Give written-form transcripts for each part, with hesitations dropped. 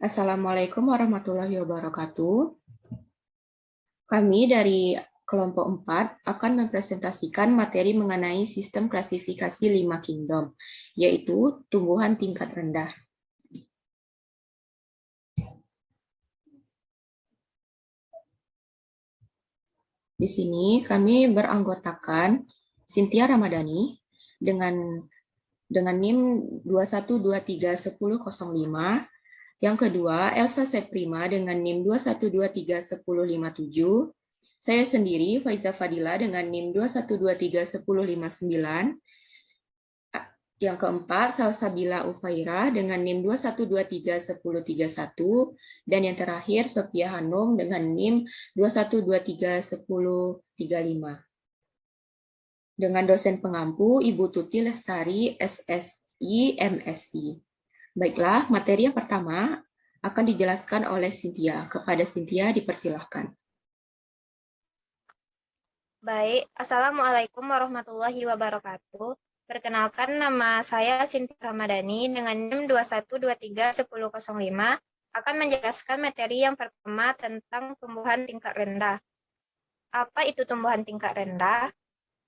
Assalamualaikum warahmatullahi wabarakatuh. Kami dari kelompok 4 akan mempresentasikan materi mengenai sistem klasifikasi 5 kingdom, yaitu tumbuhan tingkat rendah. Di sini kami beranggotakan Cynthia Ramadhani dengan NIM 21231005. Yang kedua, Elsa Seprima dengan NIM 21231057. Saya sendiri, Faiza Fadila dengan NIM 21231059. Yang keempat, Salsabila Ufaira dengan NIM 21231031. Dan yang terakhir, Sophia Hanum dengan NIM 21231035. Dengan dosen pengampu, Ibu Tuti Lestari, SSI, MSI. Baiklah, materi yang pertama akan dijelaskan oleh Cynthia. Kepada Cynthia, dipersilahkan. Baik, Assalamualaikum warahmatullahi wabarakatuh. Perkenalkan, nama saya Cynthia Ramadhani dengan NIM 21231005 akan menjelaskan materi yang pertama tentang tumbuhan tingkat rendah. Apa itu tumbuhan tingkat rendah?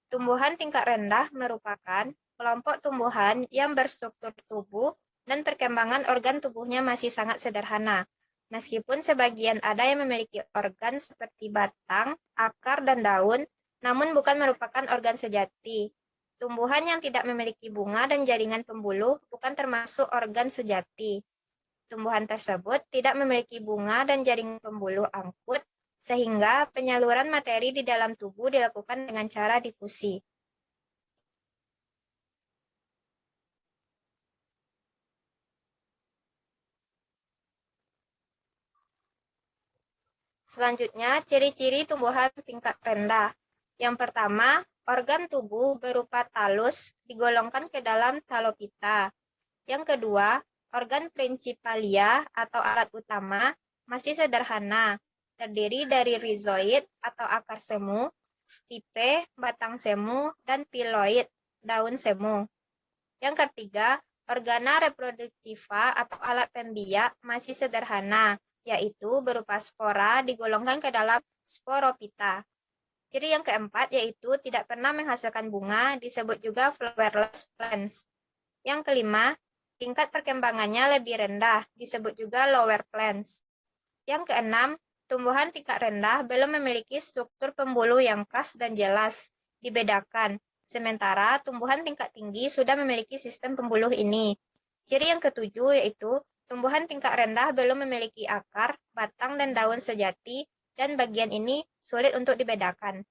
Tumbuhan tingkat rendah merupakan kelompok tumbuhan yang berstruktur tubuh dan perkembangan organ tubuhnya masih sangat sederhana. Meskipun sebagian ada yang memiliki organ seperti batang, akar, dan daun, namun bukan merupakan organ sejati. Tumbuhan yang tidak memiliki bunga dan jaringan pembuluh bukan termasuk organ sejati. Tumbuhan tersebut tidak memiliki bunga dan jaringan pembuluh angkut, sehingga penyaluran materi di dalam tubuh dilakukan dengan cara difusi. Selanjutnya, ciri-ciri tumbuhan tingkat rendah. Yang pertama, organ tubuh berupa talus digolongkan ke dalam talopita. Yang kedua, organ principalia atau alat utama masih sederhana, terdiri dari rizoid atau akar semu, stipe, batang semu, dan piloid, daun semu. Yang ketiga, organa reproduktiva atau alat pembiak masih sederhana, yaitu berupa spora digolongkan ke dalam sporopita. Ciri yang keempat yaitu tidak pernah menghasilkan bunga, disebut juga flowerless plants. Yang kelima, tingkat perkembangannya lebih rendah, disebut juga lower plants. Yang keenam, tumbuhan tingkat rendah belum memiliki struktur pembuluh yang khas dan jelas, dibedakan. Sementara tumbuhan tingkat tinggi sudah memiliki sistem pembuluh ini. Ciri yang ketujuh yaitu tumbuhan tingkat rendah belum memiliki akar, batang, dan daun sejati, dan bagian ini sulit untuk dibedakan.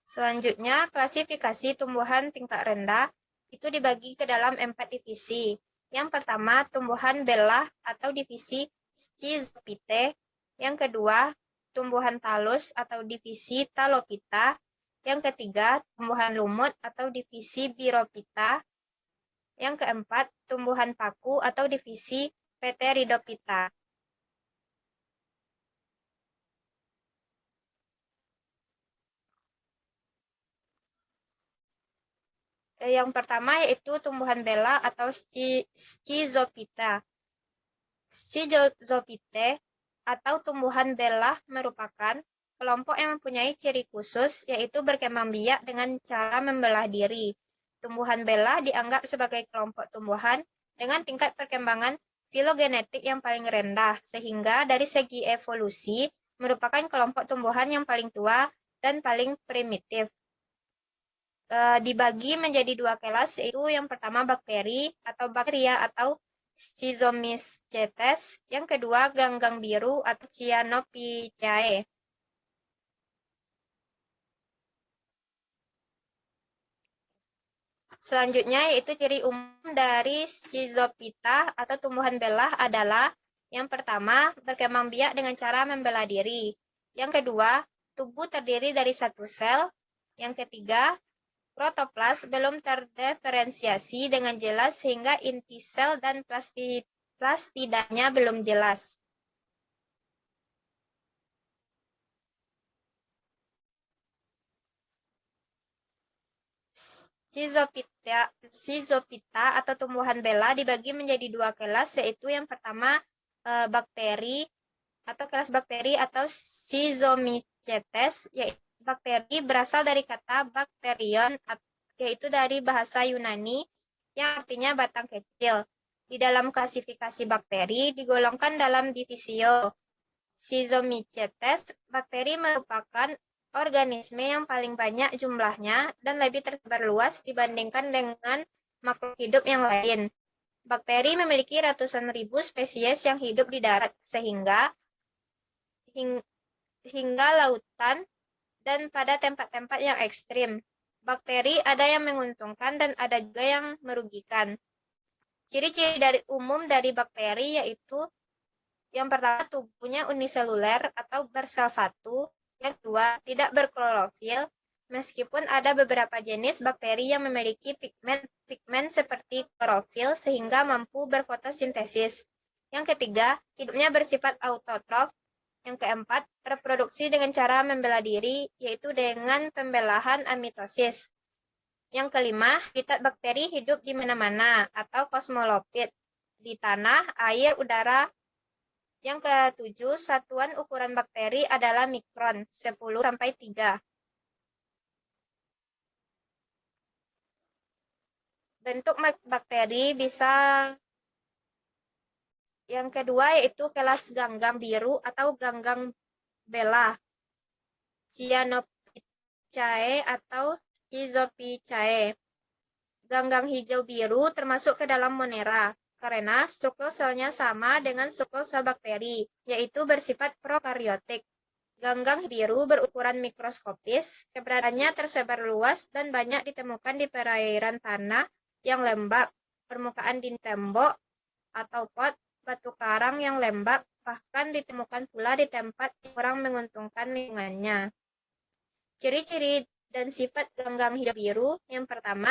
Selanjutnya, klasifikasi tumbuhan tingkat rendah itu dibagi ke dalam 4 divisi. Yang pertama, tumbuhan belah atau divisi Schizophyte. Yang kedua, tumbuhan talus atau divisi Talopita. Yang ketiga, tumbuhan lumut atau divisi Biropita. Yang keempat, tumbuhan paku atau divisi Pteridophyta. Yang pertama yaitu tumbuhan belah atau Schizophyta. Schizophyte atau tumbuhan belah merupakan kelompok yang mempunyai ciri khusus, yaitu berkembang biak dengan cara membelah diri. Tumbuhan belah dianggap sebagai kelompok tumbuhan dengan tingkat perkembangan filogenetik yang paling rendah, sehingga dari segi evolusi merupakan kelompok tumbuhan yang paling tua dan paling primitif. Dibagi menjadi 2 kelas, yaitu yang pertama bakteri atau bakteria atau Schizomycetes, yang kedua ganggang biru atau Cyanophyceae. Selanjutnya yaitu ciri umum dari Schizophyta atau tumbuhan belah adalah yang pertama berkembang biak dengan cara membelah diri. Yang kedua, tubuh terdiri dari satu sel. Yang ketiga, protoplas belum terdiferensiasi dengan jelas sehingga inti sel dan plastidanya belum jelas. Schizophyta atau tumbuhan bela dibagi menjadi dua kelas, yaitu yang pertama bakteri atau kelas bakteri atau Schizomycetes, yaitu bakteri berasal dari kata bakterion, yaitu dari bahasa Yunani yang artinya batang kecil. Di dalam klasifikasi bakteri digolongkan dalam divisio Schizomycetes. Bakteri merupakan organisme yang paling banyak jumlahnya dan lebih tersebar luas dibandingkan dengan makhluk hidup yang lain. Bakteri memiliki ratusan ribu spesies yang hidup di darat, sehingga hingga lautan dan pada tempat-tempat yang ekstrim. Bakteri ada yang menguntungkan dan ada juga yang merugikan. Ciri-ciri umum dari bakteri yaitu yang pertama, tubuhnya uniseluler atau bersel satu. Yang kedua, tidak berklorofil, meskipun ada beberapa jenis bakteri yang memiliki pigmen seperti klorofil sehingga mampu berfotosintesis. Yang ketiga, hidupnya bersifat autotrof. Yang keempat, reproduksi dengan cara membela diri, yaitu dengan pembelahan amitosis. Yang kelima, habitat bakteri hidup di mana-mana atau kosmolofit, di tanah, air, udara. Yang ketujuh, satuan ukuran bakteri adalah mikron, 10-3. Bentuk bakteri bisa yang kedua yaitu kelas ganggang biru atau ganggang bela, Cyanophyceae atau Schizophyceae. Ganggang hijau biru termasuk ke dalam Monera karena struktur selnya sama dengan struktur sel bakteri, yaitu bersifat prokaryotik. Ganggang biru berukuran mikroskopis, keberadaannya tersebar luas dan banyak ditemukan di perairan tanah yang lembab, permukaan dinding tembok atau pot, batu karang yang lembab, bahkan ditemukan pula di tempat yang kurang menguntungkan lingkungannya. Ciri-ciri dan sifat ganggang hijau biru, yang pertama,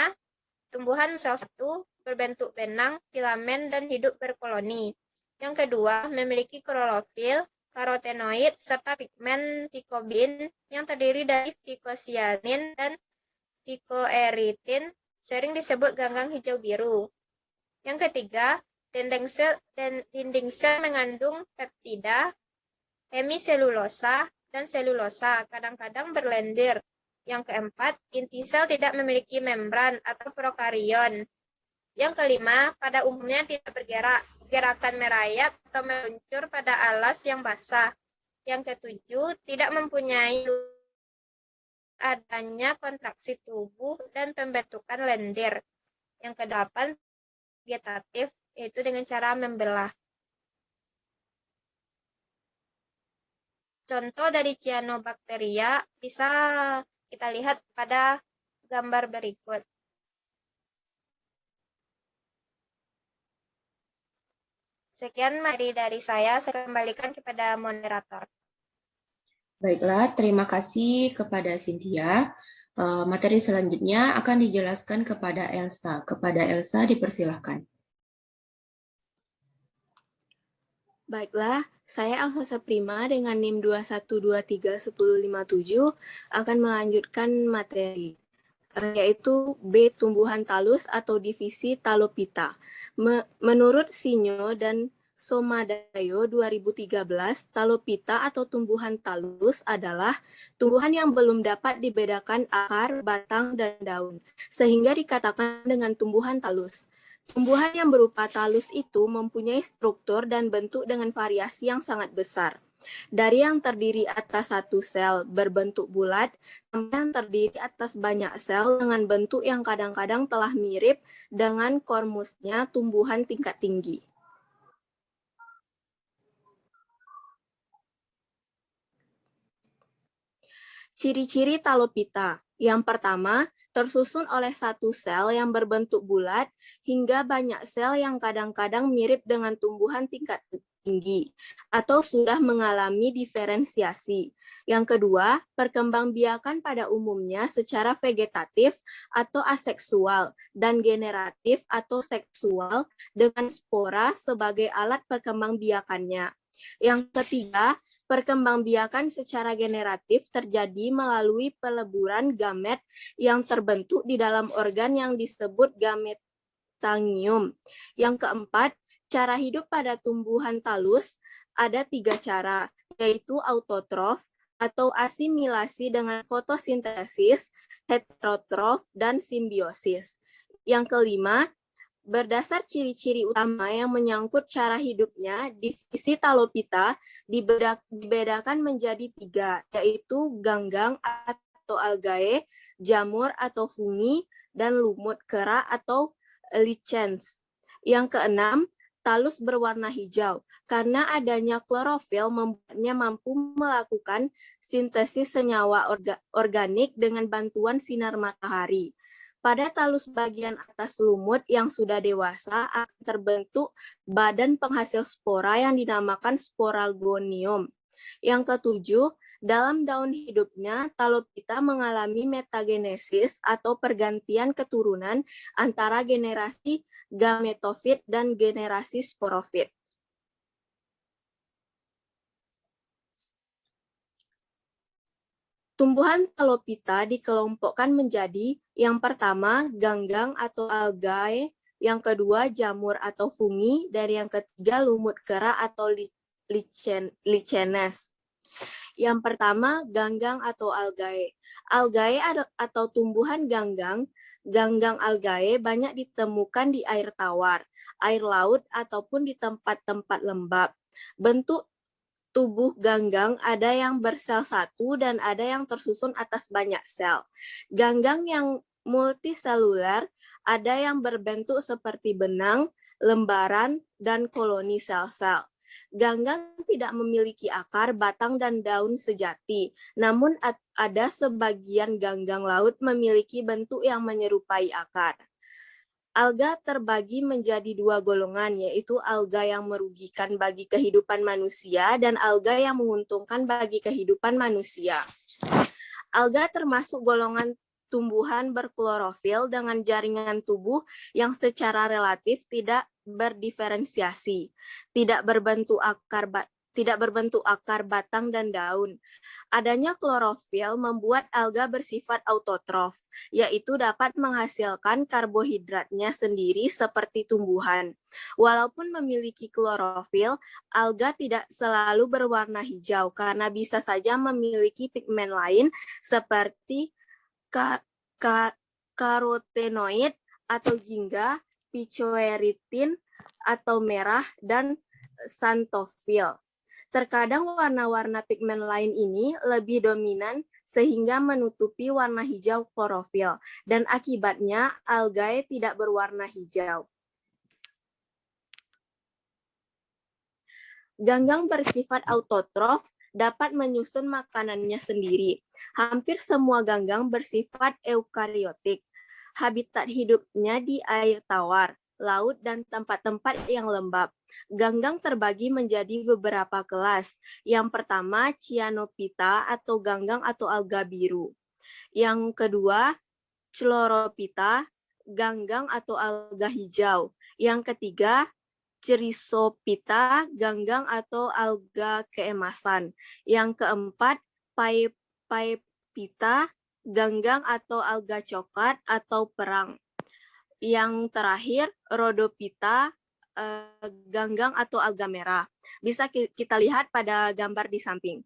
tumbuhan sel satu, berbentuk benang, filamen, dan hidup berkoloni. Yang kedua, memiliki klorofil, karotenoid, serta pigmen picobin yang terdiri dari phycocyanin dan phycoerythrin, sering disebut ganggang hijau biru. Yang ketiga, dinding sel mengandung peptida, hemiselulosa, dan selulosa, kadang-kadang berlendir. Yang keempat, inti sel tidak memiliki membran atau prokarion. Yang kelima, pada umumnya tidak bergerak, gerakan merayap atau meluncur pada alas yang basah. Yang ketujuh, tidak mempunyai adanya kontraksi tubuh dan pembentukan lendir. Yang kedelapan, vegetatif, yaitu dengan cara membelah. Contoh dari cyanobacteria bisa kita lihat pada gambar berikut. Sekian materi dari saya kembalikan kepada moderator. Baiklah, terima kasih kepada Cynthia. Materi selanjutnya akan dijelaskan kepada Elsa. Kepada Elsa dipersilahkan. Baiklah, saya Elsa Prima dengan NIM 21231057 akan melanjutkan materi, yaitu B. Tumbuhan talus atau divisi Talopita. Menurut Sinyo dan Somadayo 2013, Talopita atau tumbuhan talus adalah tumbuhan yang belum dapat dibedakan akar, batang, dan daun, sehingga dikatakan dengan tumbuhan talus. Tumbuhan yang berupa talus itu mempunyai struktur dan bentuk dengan variasi yang sangat besar. Dari yang terdiri atas satu sel berbentuk bulat, sampai yang terdiri atas banyak sel dengan bentuk yang kadang-kadang telah mirip dengan kormusnya tumbuhan tingkat tinggi. Ciri-ciri Talopita. Yang pertama, tersusun oleh satu sel yang berbentuk bulat hingga banyak sel yang kadang-kadang mirip dengan tumbuhan tingkat tinggi atau sudah mengalami diferensiasi. Yang kedua, perkembangbiakan pada umumnya secara vegetatif atau aseksual dan generatif atau seksual dengan spora sebagai alat perkembangbiakannya. Yang ketiga, perkembangbiakan secara generatif terjadi melalui peleburan gamet yang terbentuk di dalam organ yang disebut gametangium. Yang keempat, cara hidup pada tumbuhan talus ada 3 cara, yaitu autotrof atau asimilasi dengan fotosintesis, heterotrof, dan simbiosis. Yang kelima, berdasar ciri-ciri utama yang menyangkut cara hidupnya, divisi Talopita dibedakan menjadi 3, yaitu ganggang atau algae, jamur atau fungi, dan lumut kera atau lichens. Yang keenam, talus berwarna hijau. Karena adanya klorofil membuatnya mampu melakukan sintesis senyawa organik dengan bantuan sinar matahari. Pada talus bagian atas lumut yang sudah dewasa akan terbentuk badan penghasil spora yang dinamakan sporagonium. Yang ketujuh, dalam daun hidupnya, Talopita mengalami metagenesis atau pergantian keturunan antara generasi gametofit dan generasi sporofit. Tumbuhan Talopita dikelompokkan menjadi yang pertama ganggang atau algae, yang kedua jamur atau fungi, dan yang ketiga lumut kera atau lichenes. Yang pertama ganggang atau algae. Algae atau tumbuhan ganggang algae banyak ditemukan di air tawar, air laut, ataupun di tempat-tempat lembab. Bentuk tubuh ganggang ada yang bersel satu dan ada yang tersusun atas banyak sel. Ganggang yang multiseluler ada yang berbentuk seperti benang, lembaran, dan koloni sel-sel. Ganggang tidak memiliki akar, batang, dan daun sejati. Namun ada sebagian ganggang laut memiliki bentuk yang menyerupai akar. Alga terbagi menjadi 2 golongan, yaitu alga yang merugikan bagi kehidupan manusia dan alga yang menguntungkan bagi kehidupan manusia. Alga termasuk golongan tumbuhan berklorofil dengan jaringan tubuh yang secara relatif tidak berdiferensiasi, tidak berbentuk akar, batang, dan daun. Adanya klorofil membuat alga bersifat autotrof, yaitu dapat menghasilkan karbohidratnya sendiri seperti tumbuhan. Walaupun memiliki klorofil, alga tidak selalu berwarna hijau karena bisa saja memiliki pigmen lain seperti karotenoid atau jingga, picoeritin atau merah, dan xanthophyll. Terkadang warna-warna pigmen lain ini lebih dominan sehingga menutupi warna hijau klorofil, dan akibatnya algae tidak berwarna hijau. Ganggang bersifat autotrof dapat menyusun makanannya sendiri. Hampir semua ganggang bersifat eukariotik. Habitat hidupnya di air tawar, laut, dan tempat-tempat yang lembab. Ganggang terbagi menjadi beberapa kelas. Yang pertama, Cyanophyta atau ganggang atau alga biru. Yang kedua, Chlorophyta, ganggang atau alga hijau. Yang ketiga, Chrysophyta, ganggang atau alga keemasan. Yang keempat, Phaeophyta, ganggang atau alga coklat atau perang. Yang terakhir, Rhodophyta, ganggang atau alga merah. Bisa kita lihat pada gambar di samping.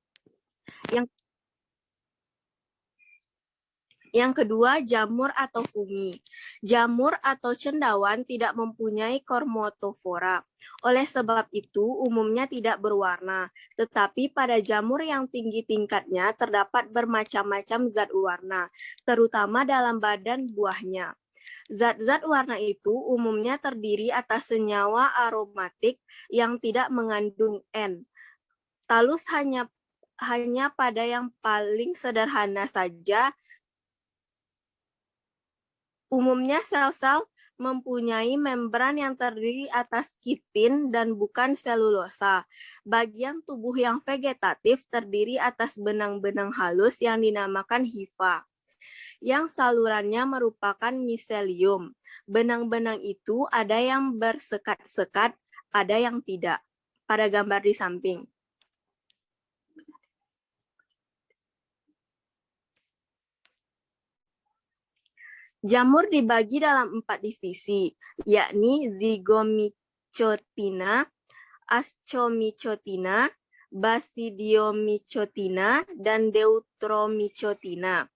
Yang kedua, jamur atau fungi. Jamur atau cendawan tidak mempunyai chromatofora. Oleh sebab itu, umumnya tidak berwarna. Tetapi pada jamur yang tinggi tingkatnya terdapat bermacam-macam zat warna, terutama dalam badan buahnya. Zat-zat warna itu umumnya terdiri atas senyawa aromatik yang tidak mengandung N. Talus hanya pada yang paling sederhana saja. Umumnya sel-sel mempunyai membran yang terdiri atas kitin dan bukan selulosa. Bagian tubuh yang vegetatif terdiri atas benang-benang halus yang dinamakan hifa, yang salurannya merupakan miselium. Benang-benang itu ada yang bersekat-sekat, ada yang tidak. pada gambar di samping. Jamur dibagi dalam 4 divisi, yakni Zygomycotina, Ascomycotina, Basidiomycotina, dan Deuteromycotina.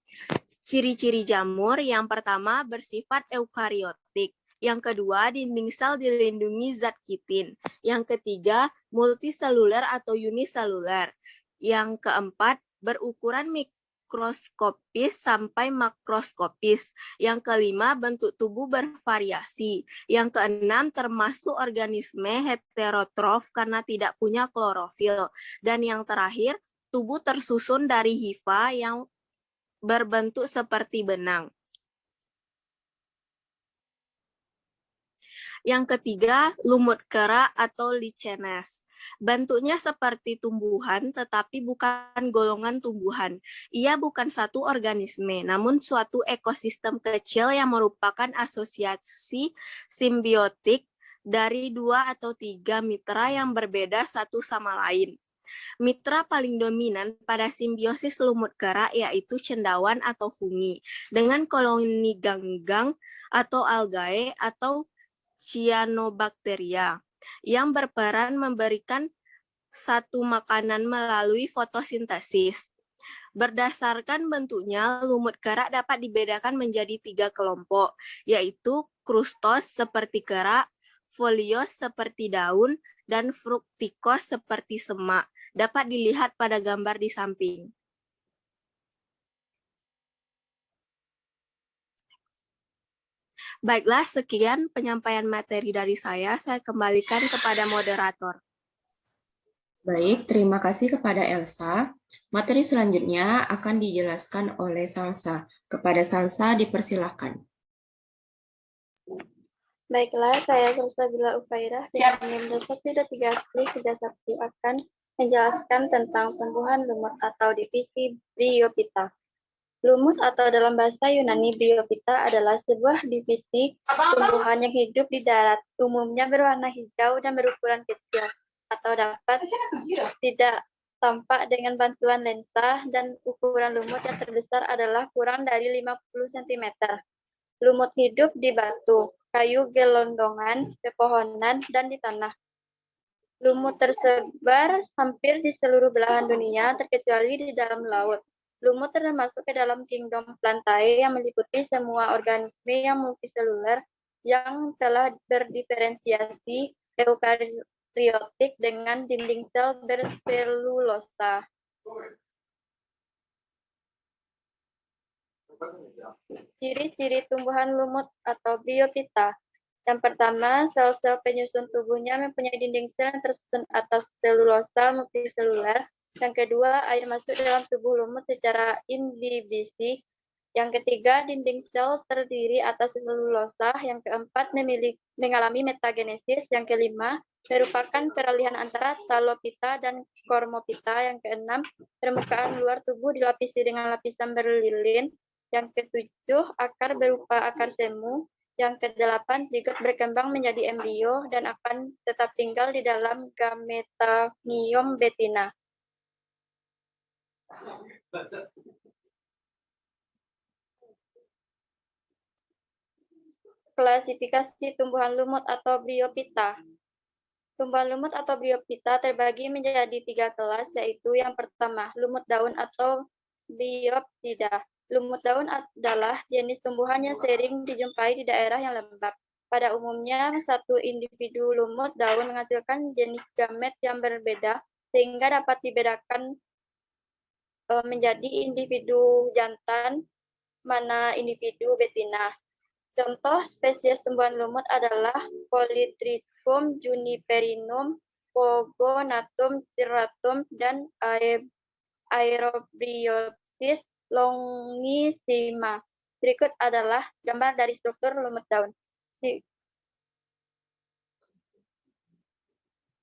Ciri-ciri jamur yang pertama bersifat eukariotik, yang kedua dinding sel dilindungi zat kitin, yang ketiga multiseluler atau uniseluler, yang keempat berukuran mikroskopis sampai makroskopis, yang kelima bentuk tubuh bervariasi, yang keenam termasuk organisme heterotrof karena tidak punya klorofil, dan yang terakhir tubuh tersusun dari hifa yang berbentuk seperti benang. Yang ketiga, lumut kera atau lichenes. Bentuknya seperti tumbuhan, tetapi bukan golongan tumbuhan. Ia bukan satu organisme, namun suatu ekosistem kecil yang merupakan asosiasi simbiotik dari 2 atau 3 mitra yang berbeda satu sama lain. Mitra paling dominan pada simbiosis lumut kera yaitu cendawan atau fungi dengan koloni ganggang atau algae atau cyanobacteria yang berperan memberikan satu makanan melalui fotosintesis. Berdasarkan bentuknya, lumut kera dapat dibedakan menjadi 3 kelompok, yaitu krustos seperti kera, folios seperti daun, dan fruktikos seperti semak. Dapat dilihat pada gambar di samping. Baiklah, sekian penyampaian materi dari saya. Saya kembalikan kepada moderator. Baik, terima kasih kepada Elsa. Materi selanjutnya akan dijelaskan oleh Salsa. Kepada Salsa dipersilahkan. Baiklah, saya Salsabila Ufairah dengan NIM 1231031 akan menjelaskan tentang tumbuhan lumut atau divisi Bryophyta. Lumut atau dalam bahasa Yunani Bryophyta adalah sebuah divisi tumbuhan yang hidup di darat, umumnya berwarna hijau dan berukuran kecil, atau dapat tidak tampak dengan bantuan lensa, dan ukuran lumut yang terbesar adalah kurang dari 50 cm. Lumut hidup di batu, kayu gelondongan, pepohonan, dan di tanah. Lumut tersebar hampir di seluruh belahan dunia, terkecuali di dalam laut. Lumut termasuk ke dalam kingdom Plantae yang meliputi semua organisme yang multiseluler yang telah berdiferensiasi eukariotik dengan dinding sel berselulosa. Ciri-ciri tumbuhan lumut atau Bryophyta. Yang pertama, sel-sel penyusun tubuhnya mempunyai dinding sel yang tersusun atas selulosa multiseluler. Yang kedua, air masuk dalam tubuh lumut secara indivisi. Yang ketiga, dinding sel terdiri atas selulosa. Yang keempat, mengalami metagenesis. Yang kelima, merupakan peralihan antara Talophyta dan Chormophyta. Yang keenam, permukaan luar tubuh dilapisi dengan lapisan berlilin. Yang ketujuh, akar berupa akar semu. Yang kedelapan, zigot berkembang menjadi embrio dan akan tetap tinggal di dalam gametanium betina. Klasifikasi tumbuhan lumut atau Bryophyta. Tumbuhan lumut atau Bryophyta terbagi menjadi 3 kelas, yaitu yang pertama, lumut daun atau Bryopsida. Lumut daun adalah jenis tumbuhan yang sering dijumpai di daerah yang lembab. Pada umumnya, satu individu lumut daun menghasilkan jenis gamet yang berbeda, sehingga dapat dibedakan menjadi individu jantan mana individu betina. Contoh spesies tumbuhan lumut adalah Polytrichum juniperinum, Pogonatum cirratum, dan Aerobryopsis longissima. Berikut adalah gambar dari struktur lumut daun.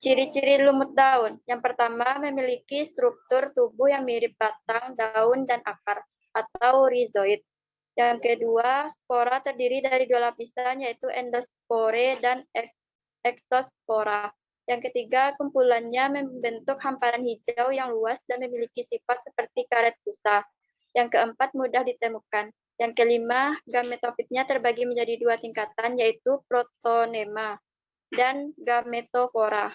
Ciri-ciri lumut daun. Yang pertama, memiliki struktur tubuh yang mirip batang, daun, dan akar, atau rhizoid. Yang kedua, spora terdiri dari 2 lapisan, yaitu endospore dan exospora. Yang ketiga, kumpulannya membentuk hamparan hijau yang luas dan memiliki sifat seperti karet busa. Yang keempat, mudah ditemukan. Yang kelima, gametofitnya terbagi menjadi dua tingkatan, yaitu protonema dan gametofora.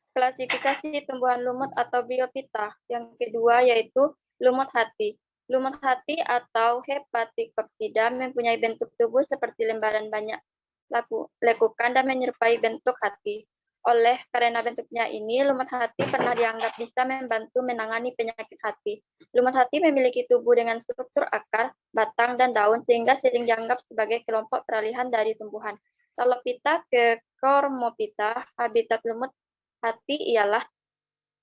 Klasifikasi tumbuhan lumut atau biopita. Yang kedua yaitu lumut hati. Lumut hati atau Hepaticopsida mempunyai bentuk tubuh seperti lembaran banyak lekukan dan menyerupai bentuk hati. Oleh karena bentuknya ini, lumut hati pernah dianggap bisa membantu menangani penyakit hati. Lumut hati memiliki tubuh dengan struktur akar, batang, dan daun sehingga sering dianggap sebagai kelompok peralihan dari tumbuhan. Talopita ke Cormopita, habitat lumut hati ialah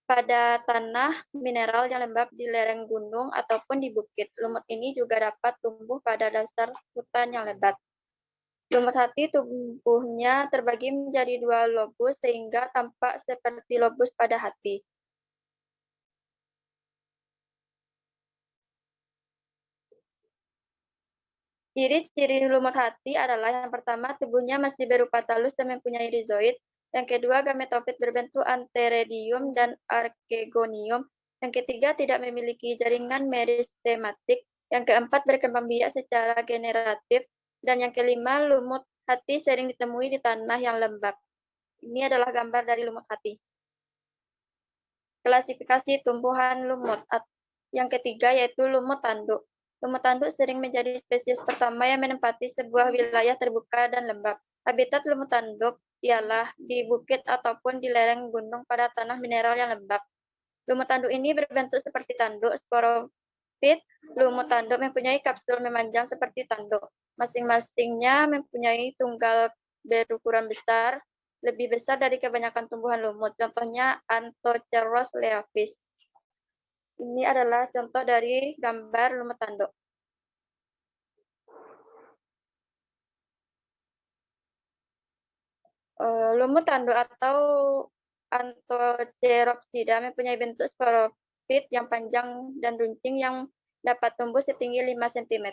pada tanah mineral yang lembab di lereng gunung ataupun di bukit. Lumut ini juga dapat tumbuh pada dasar hutan yang lebat. Lumut hati tubuhnya terbagi menjadi dua lobus sehingga tampak seperti lobus pada hati. Ciri-ciri lumut hati adalah yang pertama, tubuhnya masih berupa talus dan mempunyai rizoid. Yang kedua, gametofit berbentuk antheridium dan archegonium. Yang ketiga, tidak memiliki jaringan meristematik. Yang keempat, berkembang biak secara generatif. Dan yang kelima, lumut hati sering ditemui di tanah yang lembab. Ini adalah gambar dari lumut hati. Klasifikasi tumbuhan lumut. Yang ketiga yaitu lumut tanduk. Lumut tanduk sering menjadi spesies pertama yang menempati sebuah wilayah terbuka dan lembab. Habitat lumut tanduk ialah di bukit ataupun di lereng gunung pada tanah mineral yang lembab. Lumut tanduk ini berbentuk seperti tanduk sporofit. Lumut tanduk mempunyai kapsul memanjang seperti tanduk. Masing-masingnya mempunyai tunggal berukuran besar, lebih besar dari kebanyakan tumbuhan lumut. Contohnya Anthoceros leavis. Ini adalah contoh dari gambar lumut tanduk. Lumut tanduk atau Anthoceropsida mempunyai bentuk sporofit yang panjang dan runcing yang dapat tumbuh setinggi 5 cm.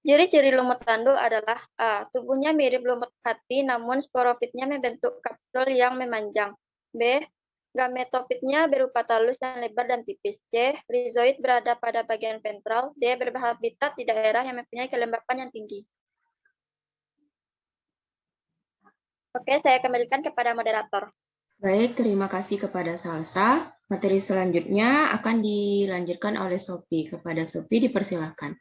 Ciri-ciri lumut tanduk adalah A. Tubuhnya mirip lumut hati namun sporofitnya membentuk kapsul yang memanjang. B. Gametofitnya berupa talus yang lebar dan tipis. C. Rizoid berada pada bagian ventral. D. Berhabitat di daerah yang mempunyai kelembapan yang tinggi. Oke, saya kembalikan kepada moderator. Baik, terima kasih kepada Salsa. Materi selanjutnya akan dilanjutkan oleh Sophie. Kepada Sophie dipersilakan.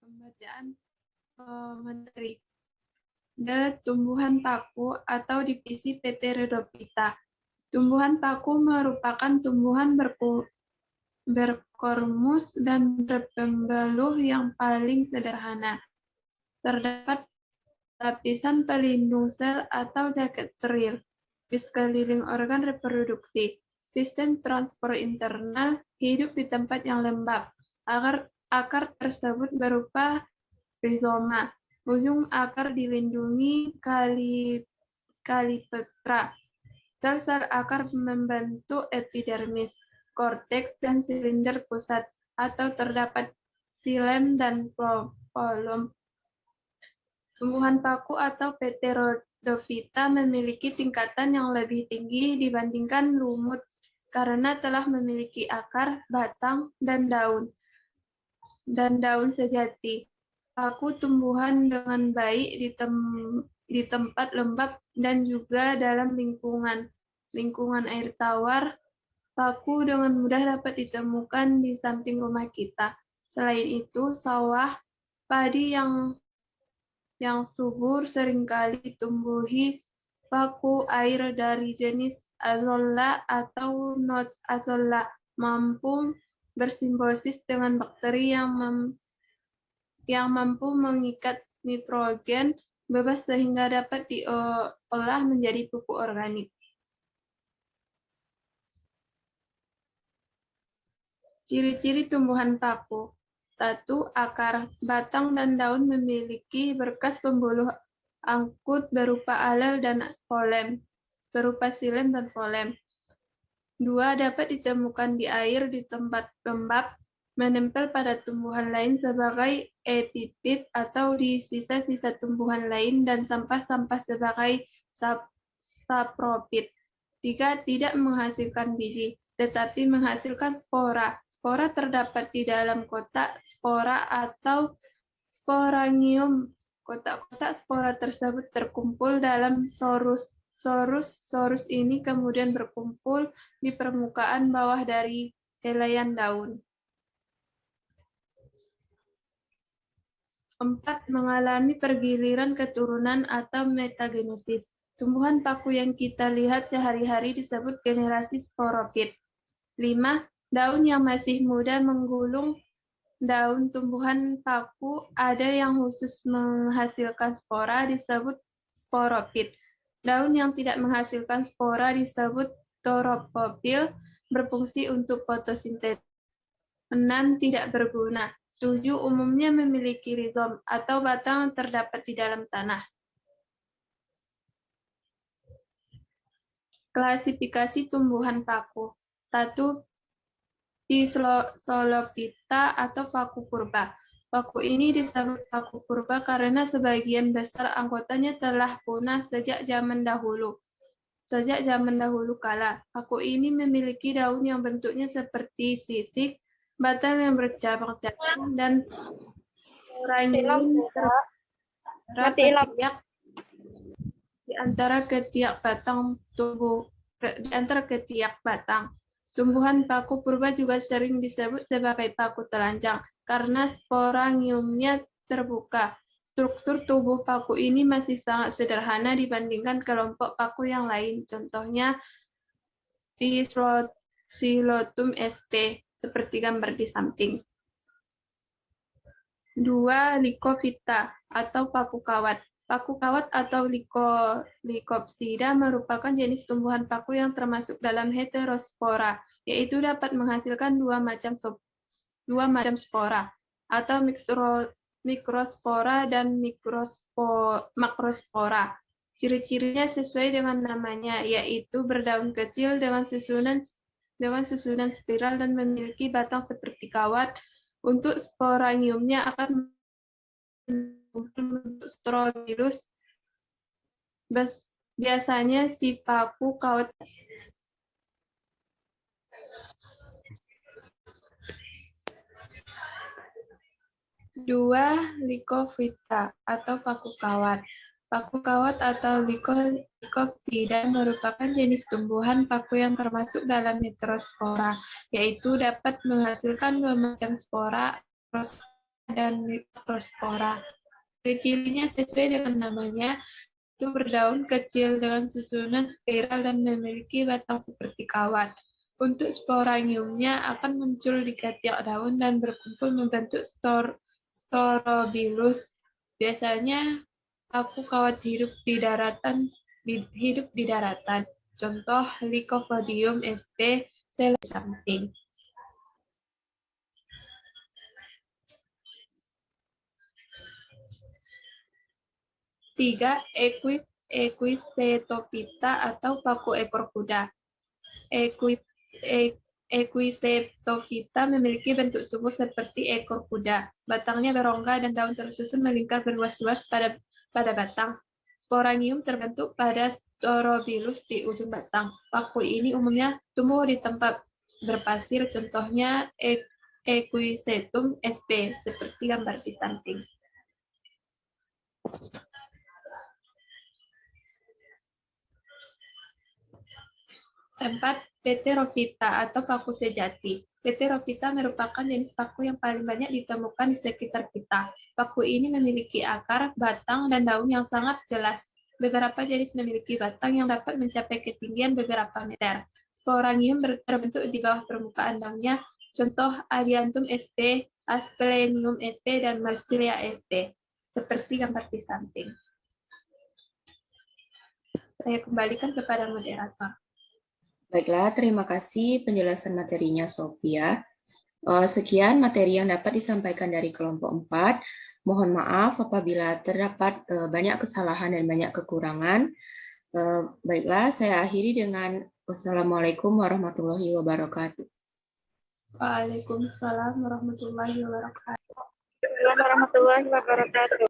Pembacaan materi. Tumbuhan paku atau divisi Pteridophyta. Tumbuhan paku merupakan tumbuhan berkormus dan berpembaluh yang paling sederhana. Terdapat lapisan pelindung sel atau jaket steril di sekeliling organ reproduksi. Sistem transport internal hidup di tempat yang lembab. Akar tersebut berupa rizoma. Ujung akar dilindungi kalipetra. Sel-sel akar membentuk epidermis, korteks, dan silinder pusat, atau terdapat xilem dan phloem. Tumbuhan paku atau Pteridophyta memiliki tingkatan yang lebih tinggi dibandingkan lumut karena telah memiliki akar, batang, dan daun sejati. Paku tumbuhan dengan baik di tempat lembab dan juga dalam lingkungan air tawar. Paku dengan mudah dapat ditemukan di samping rumah kita. Selain itu, sawah padi yang subur seringkali ditumbuhi paku air dari jenis Azolla atau Notch Azolla, mampu bersimbiosis dengan bakteri yang mampu mengikat nitrogen bebas sehingga dapat diolah menjadi pupuk organik. Ciri-ciri tumbuhan paku. 1. Akar, batang, dan daun memiliki berkas pembuluh angkut berupa alel dan polem, berupa xilem dan polem. 2. Dapat ditemukan di air di tempat lembab, menempel pada tumbuhan lain sebagai epifit atau di sisa-sisa tumbuhan lain dan sampah-sampah sebagai sapropit. 3. Tidak menghasilkan biji, tetapi menghasilkan spora. Spora terdapat di dalam kotak spora atau sporangium. Kotak-kotak spora tersebut terkumpul dalam sorus. Sorus ini kemudian berkumpul di permukaan bawah dari helaian daun. 4. Mengalami pergiliran keturunan atau metagenesis. Tumbuhan paku yang kita lihat sehari-hari disebut generasi sporopit. 5. Daun yang masih muda menggulung. Daun tumbuhan paku ada yang khusus menghasilkan spora disebut sporopit. Daun yang tidak menghasilkan spora disebut toropopil, berfungsi untuk fotosintesis. 6. Tidak berguna. 7. Umumnya memiliki rizom atau batang yang terdapat di dalam tanah. Klasifikasi tumbuhan paku. 1. Phyllosopita atau paku purba. Paku ini disebut paku purba karena sebagian besar anggotanya telah punah sejak zaman dahulu. Kala. Paku ini memiliki daun yang bentuknya seperti sisik, batang yang bercabang-cabang, dan sporangium di antara ketiak batang. Tumbuhan paku purba juga sering disebut sebagai paku telanjang karena sporangiumnya terbuka. Struktur tubuh paku ini masih sangat sederhana dibandingkan kelompok paku yang lain, contohnya Phyllostilum sp. Seperti gambar di samping. 2. Lycophyta atau paku kawat. Paku kawat atau Lycopsida merupakan jenis tumbuhan paku yang termasuk dalam heterospora, yaitu dapat menghasilkan dua macam spora, atau mikrospora dan makrospora. Ciri-cirinya sesuai dengan namanya, yaitu berdaun kecil dengan susunan spiral dan memiliki batang seperti kawat. Untuk sporangiumnya akan membentuk strobilus. Biasanya si paku kawat. 2. Lycophyta atau paku kawat. Paku kawat atau Lycopsida merupakan jenis tumbuhan paku yang termasuk dalam heterospora, yaitu dapat menghasilkan dua macam spora, dan mikrospora. Ciri-cirinya sesuai dengan namanya, itu berdaun kecil dengan susunan spiral dan memiliki batang seperti kawat. Untuk sporangiumnya akan muncul di ketiak daun dan berkumpul membentuk strobilus. Biasanya paku kawat hidup di daratan. Contoh Lycopodium sp. sel samping. Tiga. Equisetophyta atau paku ekor kuda. Equisetophyta memiliki bentuk tubuh seperti ekor kuda. Batangnya berongga dan daun tersusun melingkar berluas-luas pada batang. Sporangium terbentuk pada strobilus di ujung batang. Paku ini umumnya tumbuh di tempat berpasir, contohnya Equisetum sp. seperti gambar di samping. 4. Pterophyta atau paku sejati. Pterophyta merupakan jenis paku yang paling banyak ditemukan di sekitar kita. Paku ini memiliki akar, batang, dan daun yang sangat jelas. Beberapa jenis memiliki batang yang dapat mencapai ketinggian beberapa meter. Sporangium terbentuk di bawah permukaan daunnya, contoh Adiantum sp, Asplenium sp, dan Marsilia sp. Seperti gambar di samping. Saya kembalikan kepada moderator. Baiklah, terima kasih penjelasan materinya Sophia. Sekian materi yang dapat disampaikan dari kelompok 4. Mohon maaf apabila terdapat banyak kesalahan dan banyak kekurangan. Baiklah, saya akhiri dengan wassalamualaikum warahmatullahi wabarakatuh. Waalaikumsalam warahmatullahi wabarakatuh. Warahmatullahi wabarakatuh.